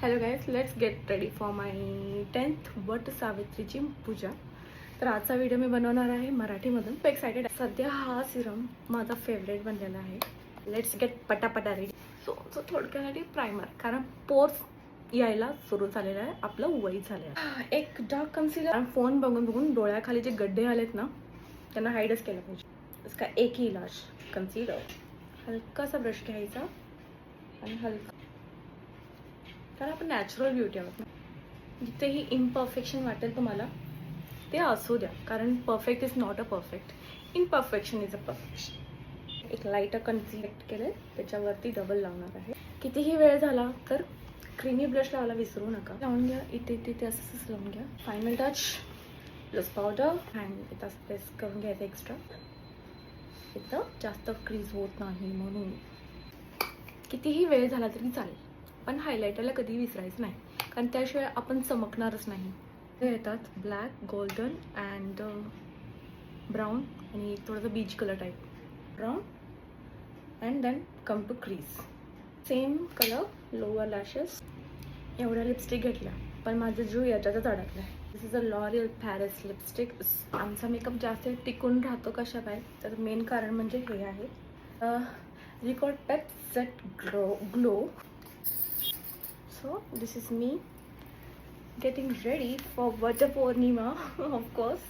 Hello guys, let's get ready for my 10th वट सावित्रीची पूजा. तर आजचा video मी बनवणार आहे मराठीमधून. खूप एक्सायटेड आहे. सध्या हा सिरम माझा फेवरेट बनलेला आहे. लेट्स गेट पटापटा रेडी. सो थोडक्यासाठी प्रायमर, कारण पोर्स यायला सुरू झालेला आहे, आपलं वय झालं आहे. एक डार्क कन्सिलर. फोन बघून बघून डोळ्याखाली जे गड्डे आलेत ना, त्यांना हाईडच केलं पाहिजे. इसका एक ही इलाज कन्सिलर. हलकासा ब्रश घ्यायचा आणि हलका, कारण आपण नॅचरल ब्युटी आहोत ना. जिथेही इम्परफेक्शन वाटेल तुम्हाला ते असू द्या, कारण perfect is not a perfect, imperfection is a perfection. एक लाईट कन्सिलर केले, त्याच्यावरती डबल लावणार आहे. कितीही वेळ झाला तर क्रीमी ब्लश लावायला विसरू नका. लावून घ्या, इथे तिथे असंच लावून घ्या. Final touch blush powder and इथं प्रेस करून घ्यायचं. एक्स्ट्रा इथं जास्त क्रीज होत नाही म्हणून. कितीही वेळ झाला तरी चालेल, पण हायलायटरला कधी विसरायचं नाही, कारण त्याशिवाय आपण चमकणारच नाही. हे येतात ब्लॅक, गोल्डन अँड ब्राऊन आणि थोडंसं beach colour type. Brown and then come to crease. Same colour lower lashes. एवढ्या लिपस्टिक घेतल्या, पण माझं जीव याच्यातच अडकला आहे. This is a L'Oréal Paris lipstick. आमचा मेकअप जास्त टिकून राहतो कशा काय, तर मेन कारण म्हणजे हे आहे, record pet set glow. So this is me getting ready for Vata Purnima, of course.